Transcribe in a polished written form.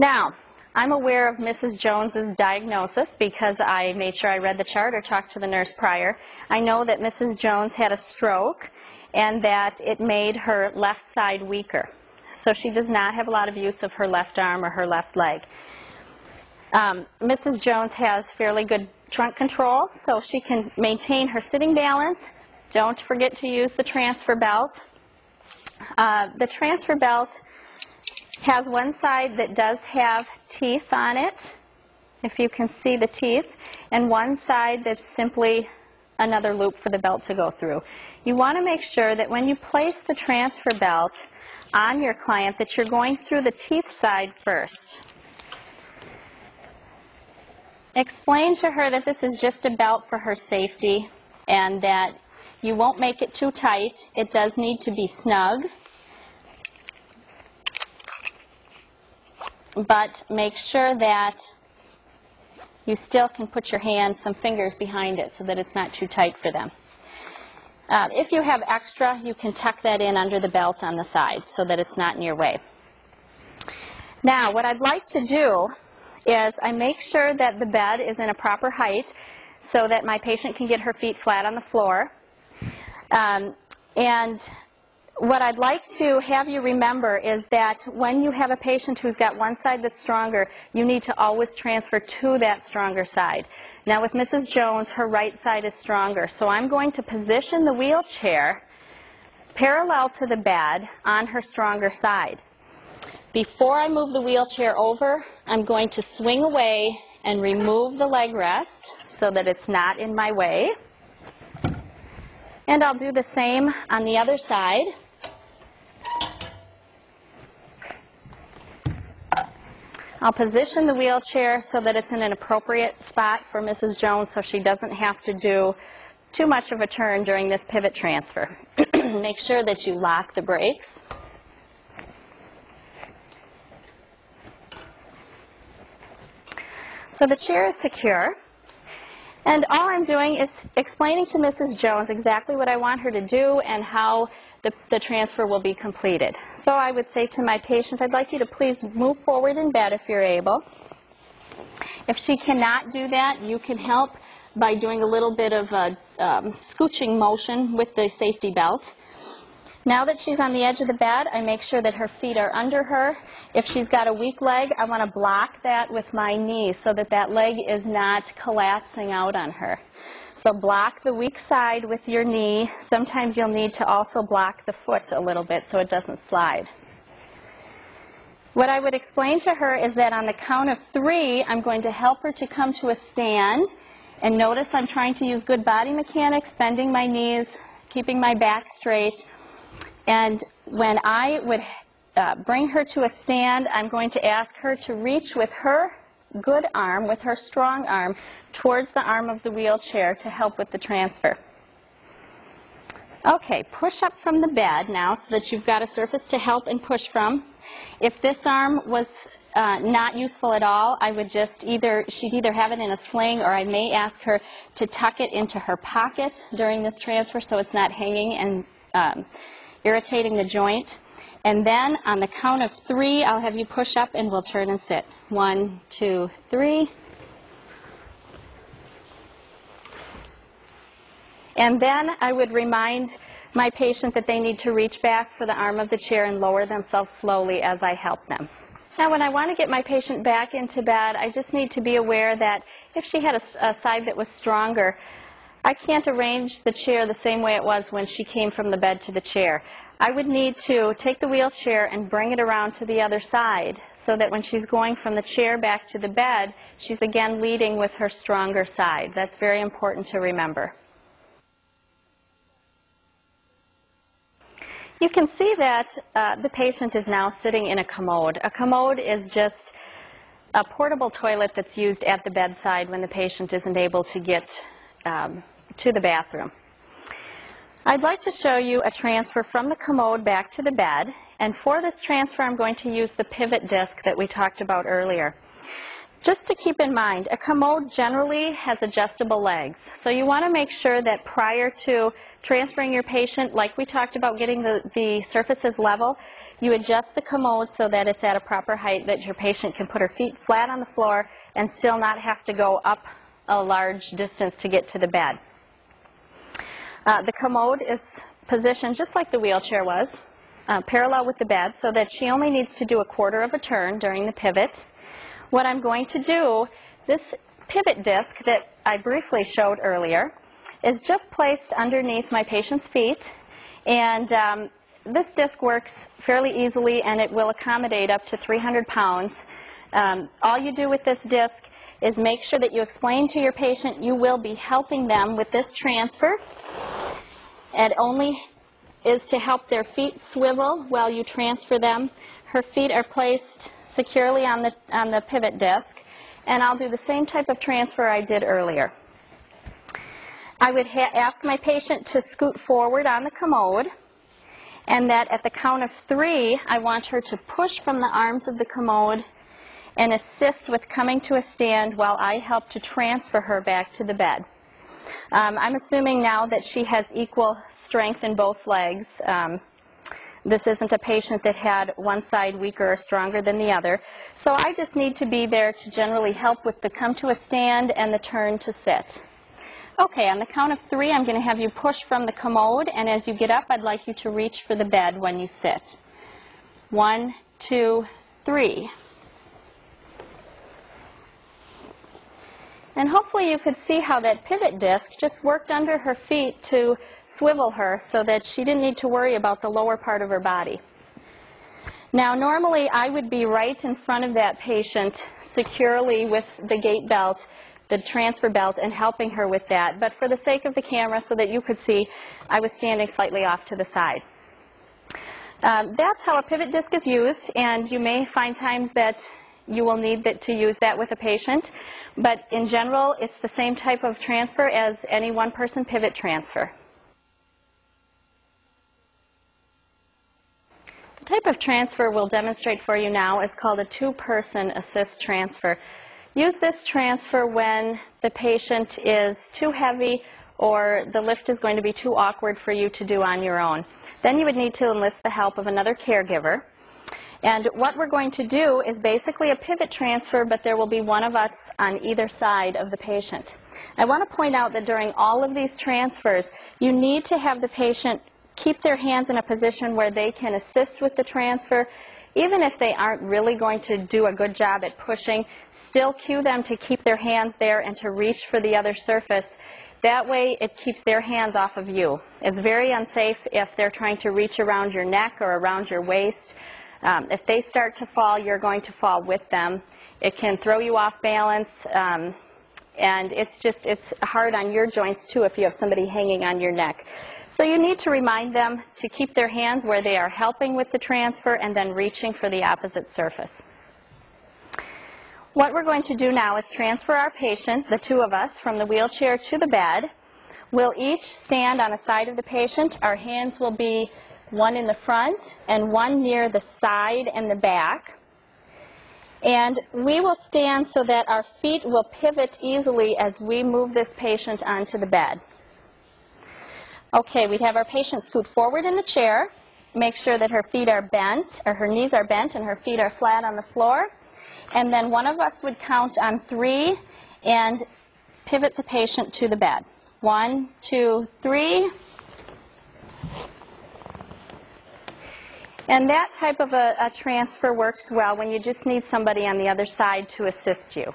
Now, I'm aware of Mrs. Jones's diagnosis because I made sure I read the chart or talked to the nurse prior. I know that Mrs. Jones had a stroke and that it made her left side weaker. So she does not have a lot of use of her left arm or her left leg. Mrs. Jones has fairly good trunk control, so she can maintain her sitting balance. Don't forget to use the transfer belt. The transfer belt has one side that does have teeth on it, if you can see the teeth, and one side that's simply another loop for the belt to go through. You want to make sure that when you place the transfer belt on your client that you're going through the teeth side first. Explain to her that this is just a belt for her safety and that you won't make it too tight. It does need to be snug, but make sure that you still can put your hands, some fingers behind it so that it's not too tight for them. If you have extra, you can tuck that in under the belt on the side so that it's not in your way. Now, what I'd like to do is I make sure that the bed is in a proper height so that my patient can get her feet flat on the floor. And what I'd like to have you remember is that when you have a patient who's got one side that's stronger, you need to always transfer to that stronger side. Now with Mrs. Jones, her right side is stronger, so I'm going to position the wheelchair parallel to the bed on her stronger side. Before I move the wheelchair over, I'm going to swing away and remove the leg rest so that it's not in my way. And I'll do the same on the other side. I'll position the wheelchair so that it's in an appropriate spot for Mrs. Jones so she doesn't have to do too much of a turn during this pivot transfer. Make sure that you lock the brakes. So the chair is secure. And all I'm doing is explaining to Mrs. Jones exactly what I want her to do and how the transfer will be completed. So I would say to my patient, I'd like you to please move forward in bed if you're able. If she cannot do that, you can help by doing a little bit of a scooching motion with the safety belt. Now that she's on the edge of the bed, I make sure that her feet are under her. If she's got a weak leg, I want to block that with my knee so that that leg is not collapsing out on her. So block the weak side with your knee. Sometimes you'll need to also block the foot a little bit so it doesn't slide. What I would explain to her is that on the count of 3, I'm going to help her to come to a stand. And notice I'm trying to use good body mechanics, bending my knees, keeping my back straight. And when I would bring her to a stand, I'm going to ask her to reach with her good arm, with her strong arm, towards the arm of the wheelchair to help with the transfer. Okay, push up from the bed now so that you've got a surface to help and push from. If this arm was not useful at all, I would just she'd either have it in a sling or I may ask her to tuck it into her pocket during this transfer so it's not hanging and irritating the joint. And then on the count of 3, I'll have you push up and we'll turn and sit. 1, 2, 3. And then I would remind my patient that they need to reach back for the arm of the chair and lower themselves slowly as I help them. Now when I want to get my patient back into bed, I just need to be aware that if she had a side that was stronger, I can't arrange the chair the same way it was when she came from the bed to the chair. I would need to take the wheelchair and bring it around to the other side so that when she's going from the chair back to the bed, she's again leading with her stronger side. That's very important to remember. You can see that the patient is now sitting in a commode. A commode is just a portable toilet that's used at the bedside when the patient isn't able to get to the bathroom. I'd like to show you a transfer from the commode back to the bed, and for this transfer I'm going to use the pivot disc that we talked about earlier. Just to keep in mind, a commode generally has adjustable legs. So you want to make sure that prior to transferring your patient, like we talked about getting the surfaces level, you adjust the commode so that it's at a proper height that your patient can put her feet flat on the floor and still not have to go up a large distance to get to the bed. The commode is positioned just like the wheelchair was, parallel with the bed, so that she only needs to do a quarter of a turn during the pivot. What I'm going to do, this pivot disc that I briefly showed earlier, is just placed underneath my patient's feet, and this disc works fairly easily and it will accommodate up to 300 pounds. All you do with this disc is make sure that you explain to your patient you will be helping them with this transfer. It only is to help their feet swivel while you transfer them. Her feet are placed securely on the pivot disc, and I'll do the same type of transfer I did earlier. I would ask my patient to scoot forward on the commode, and that at the count of 3, I want her to push from the arms of the commode and assist with coming to a stand while I help to transfer her back to the bed. I'm assuming now that she has equal strength in both legs. This isn't a patient that had one side weaker or stronger than the other. So I just need to be there to generally help with the come to a stand and the turn to sit. Okay, on the count of 3, I'm going to have you push from the commode, and as you get up, I'd like you to reach for the bed when you sit. 1, 2, 3. And hopefully you could see how that pivot disc just worked under her feet to swivel her so that she didn't need to worry about the lower part of her body. Now normally I would be right in front of that patient securely with the gait belt, the transfer belt, and helping her with that. But for the sake of the camera so that you could see, I was standing slightly off to the side. That's how a pivot disc is used, and you may find times that you will need to use that with a patient. But in general, it's the same type of transfer as any one-person pivot transfer. The type of transfer we'll demonstrate for you now is called a two-person assist transfer. Use this transfer when the patient is too heavy or the lift is going to be too awkward for you to do on your own. Then you would need to enlist the help of another caregiver. And what we're going to do is basically a pivot transfer, but there will be one of us on either side of the patient. I want to point out that during all of these transfers, you need to have the patient keep their hands in a position where they can assist with the transfer. Even if they aren't really going to do a good job at pushing, still cue them to keep their hands there and to reach for the other surface. That way it keeps their hands off of you. It's very unsafe if they're trying to reach around your neck or around your waist. If they start to fall, you're going to fall with them. It can throw you off balance, and it's hard on your joints too if you have somebody hanging on your neck. So you need to remind them to keep their hands where they are helping with the transfer and then reaching for the opposite surface. What we're going to do now is transfer our patient, the two of us, from the wheelchair to the bed. We'll each stand on a side of the patient. Our hands will be one in the front and one near the side and the back. And we will stand so that our feet will pivot easily as we move this patient onto the bed. Okay, we'd have our patient scoot forward in the chair, make sure that her feet are bent, or her knees are bent and her feet are flat on the floor. And then one of us would count on 3 and pivot the patient to the bed. 1, 2, 3. And that type of a transfer works well when you just need somebody on the other side to assist you.